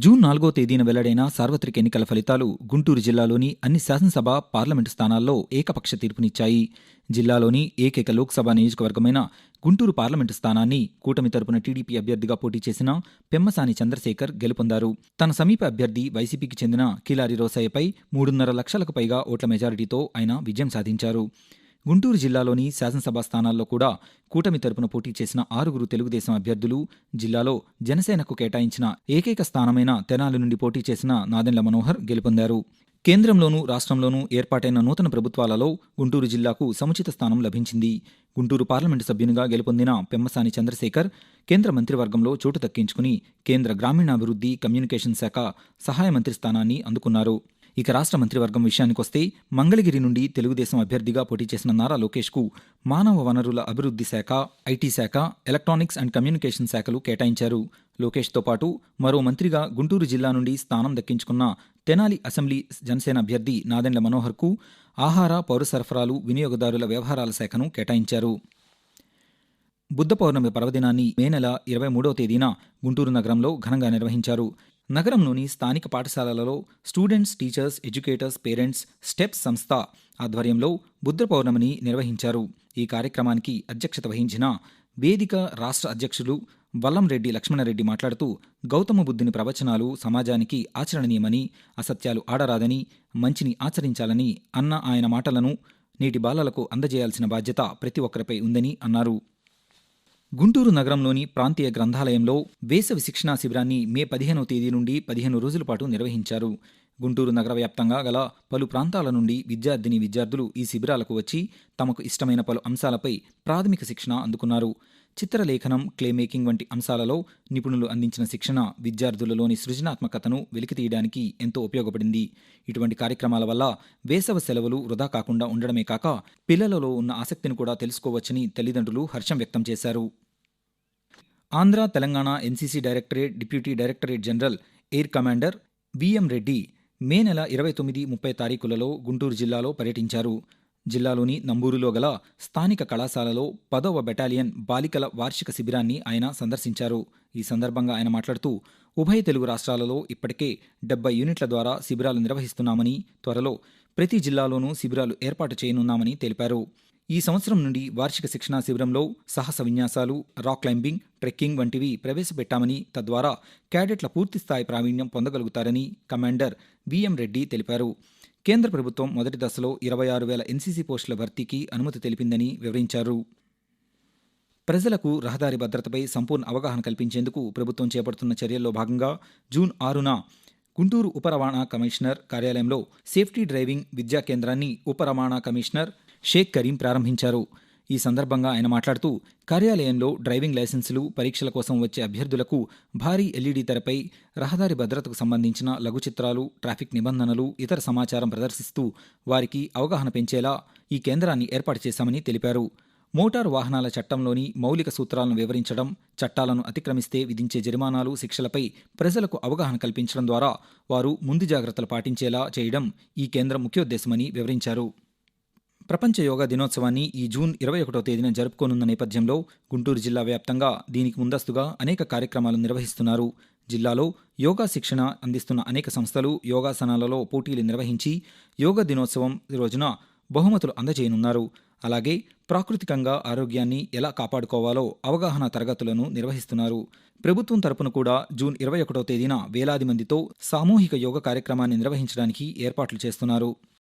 June 4వ తేదీన వెల్లడైన సార్వత్రిక ఎన్నికల ఫలితాలు గుంటూరు జిల్లాలోని అన్ని శాసనసభ, పార్లమెంటు స్థానాల్లో ఏకపక్ష తీర్పునిచ్చాయి. జిల్లాలోని ఏకైక లోక్సభ నియోజకవర్గమైన గుంటూరు పార్లమెంటు స్థానాన్ని కూటమి తరపున టీడీపీ అభ్యర్థిగా పోటీ చేసిన పెమ్మసాని చంద్రశేఖర్ గెలుపొందారు. తన సమీప అభ్యర్థి వైసీపీకి చెందిన కిలారి రోసయ్యపై 3.5 లక్షలకు పైగా ఓట్ల మెజారిటీతో ఆయన విజయం సాధించారు. గుంటూరు జిల్లాలోని శాసనసభ స్థానాల్లో కూడా కూటమి తరపున పోటీ చేసిన 6 తెలుగుదేశం అభ్యర్థులు, జిల్లాలో జనసేనకు కేటాయించిన ఏకైక స్థానమైన తెనాలి నుండి పోటీ చేసిన నాదెండ్ల మనోహర్ గెలుపొందారు. కేంద్రంలోనూ రాష్ట్రంలోనూ ఏర్పాటైన నూతన ప్రభుత్వాలలో గుంటూరు జిల్లాకు సముచిత స్థానం లభించింది. గుంటూరు పార్లమెంటు సభ్యునిగా గెలుపొందిన పెమ్మసాని చంద్రశేఖర్ కేంద్ర మంత్రివర్గంలో చోటు దక్కించుకుని కేంద్ర గ్రామీణాభివృద్ధి, కమ్యూనికేషన్ శాఖ సహాయ మంత్రి స్థానాన్ని అందుకున్నారు. ఇక రాష్ట్ర మంత్రివర్గం విషయానికొస్తే మంగళగిరి నుండి తెలుగుదేశం అభ్యర్థిగా పోటీ చేసిన నారా లోకేష్కు మానవ వనరుల అభివృద్ధి శాఖ, ఐటీ శాఖ, ఎలక్ట్రానిక్స్ అండ్ కమ్యూనికేషన్ శాఖలు కేటాయించారు. లోకేష్తో పాటు మరో మంత్రిగా గుంటూరు జిల్లా నుండి స్థానం దక్కించుకున్న తెనాలి అసెంబ్లీ జనసేన అభ్యర్థి నాదెండ్ల మనోహర్కు ఆహార, పౌర సరఫరాలు, వినియోగదారుల వ్యవహారాల శాఖను కేటాయించారు. బుద్ధ పౌర్ణమి పర్వదినాన్ని మే నెల 23వ తేదీన గుంటూరు నగరంలో ఘనంగా నిర్వహించారు. నగరంలోని స్థానిక పాఠశాలలలో students, teachers, educators, parents, steps సంస్థ ఆధ్వర్యంలో బుద్ధ పౌర్ణమిని నిర్వహించారు. ఈ కార్యక్రమానికి అధ్యక్షత వహించిన వేదిక రాష్ట్ర అధ్యక్షులు వల్లంరెడ్డి లక్ష్మణరెడ్డి మాట్లాడుతూ, గౌతమ బుద్ధుని ప్రవచనాలు సమాజానికి ఆచరణీయమని, అసత్యాలు ఆడరాదని, మంచిని ఆచరించాలని అన్న ఆయన మాటలను నేటి బాలలకు అందజేయాల్సిన బాధ్యత ప్రతి ఒక్కరిపై ఉందని అన్నారు. గుంటూరు నగరంలోని ప్రాంతీయ గ్రంథాలయంలో వేసవి శిక్షణా శిబిరాన్ని మే 15వ తేదీ నుండి 15 రోజుల పాటు నిర్వహించారు. గుంటూరు నగర వ్యాప్తంగా గల పలు ప్రాంతాల నుండి విద్యార్థులు ఈ శిబిరాలకు వచ్చి తమకు ఇష్టమైన పలు అంశాలపై ప్రాథమిక శిక్షణ అందుకున్నారు. చిత్రలేఖనం, క్లే మేకింగ్ వంటి అంశాలలో నిపుణులు అందించిన శిక్షణ విద్యార్థులలోని సృజనాత్మకతను వెలికితీయడానికి ఎంతో ఉపయోగపడింది. ఇటువంటి కార్యక్రమాల వల్ల వేసవ సెలవులు వృధా కాకుండా ఉండడమే కాక పిల్లలలో ఉన్న ఆసక్తిని కూడా తెలుసుకోవచ్చని తల్లిదండ్రులు హర్షం వ్యక్తం చేశారు. Andhra, Telangana NCC directorate deputy directorate general air commander VM Reddy May నెల 29, 30 తారీఖులలో గుంటూరు జిల్లాలో పర్యటించారు. జిల్లాలోని నంబూరులో గల స్థానిక కళాశాలలో 10వ బెటాలియన్ బాలికల వార్షిక శిబిరాన్ని ఆయన సందర్శించారు. ఈ సందర్భంగా ఆయన మాట్లాడుతూ, ఉభయ తెలుగు రాష్ట్రాలలో ఇప్పటికే 70 యూనిట్ల ద్వారా శిబిరాలు నిర్వహిస్తున్నామని, త్వరలో ప్రతి జిల్లాలోనూ శిబిరాలు ఏర్పాటు చేయనున్నామని తెలిపారు. ఈ సంవత్సరం నుండి వార్షిక శిక్షణా శిబిరంలో సాహస విన్యాసాలు, రాక్ క్లైంబింగ్, ట్రెక్కింగ్ వంటివి ప్రవేశపెట్టామని, తద్వారా క్యాడెట్ల పూర్తిస్థాయి ప్రావీణ్యం పొందగలుగుతారని కమాండర్ విఎం రెడ్డి తెలిపారు. కేంద్ర ప్రభుత్వం మొదటి దశలో 26,000 ఎన్సీసీ పోస్టుల భర్తీకి అనుమతి తెలిపిందని వివరించారు. ప్రజలకు రహదారి భద్రతపై సంపూర్ణ అవగాహన కల్పించేందుకు ప్రభుత్వం చేపడుతున్న చర్యల్లో భాగంగా జూన్ 6న గుంటూరు ఉప రవాణా కమిషనర్ కార్యాలయంలో సేఫ్టీ డ్రైవింగ్ విద్యా కేంద్రాన్ని ఉప రవాణా కమిషనర్ షేక్ కరీం ప్రారంభించారు. ఈ సందర్భంగా ఆయన మాట్లాడుతూ, కార్యాలయంలో డ్రైవింగ్ లైసెన్సులు, పరీక్షల కోసం వచ్చే అభ్యర్థులకు భారీ ఎల్ఈడీ తెరపై రహదారి భద్రతకు సంబంధించిన లఘు చిత్రాలు, ట్రాఫిక్ నిబంధనలు, ఇతర సమాచారం ప్రదర్శిస్తూ వారికి అవగాహన పెంచేలా ఈ కేంద్రాన్ని ఏర్పాటు చేశామని తెలిపారు. మోటారు వాహనాల చట్టంలోని మౌలిక సూత్రాలను వివరించడం, చట్టాలను అతిక్రమిస్తే విధించే జరిమానాలు, శిక్షలపై ప్రజలకు అవగాహన కల్పించడం ద్వారా వారు ముందు జాగ్రత్తలు పాటించేలా చేయడం ఈ కేంద్రం ముఖ్యోద్దేశమని వివరించారు. ప్రపంచ యోగా దినోత్సవాన్ని ఈ జూన్ 21వ తేదీన జరుపుకోనున్న నేపథ్యంలో గుంటూరు జిల్లా వ్యాప్తంగా దీనికి ముందస్తుగా అనేక కార్యక్రమాలు నిర్వహిస్తున్నారు. జిల్లాలో యోగా శిక్షణ అందిస్తున్న అనేక సంస్థలు యోగాసనాలలో పోటీలు నిర్వహించి యోగా దినోత్సవం రోజున బహుమతులు అందజేయనున్నారు. అలాగే ప్రాకృతికంగా ఆరోగ్యాన్ని ఎలా కాపాడుకోవాలో అవగాహన తరగతులను నిర్వహిస్తున్నారు. ప్రభుత్వం తరపున కూడా జూన్ 21వ తేదీన వేలాది మందితో సామూహిక యోగా కార్యక్రమాన్ని నిర్వహించడానికి ఏర్పాట్లు చేస్తున్నారు.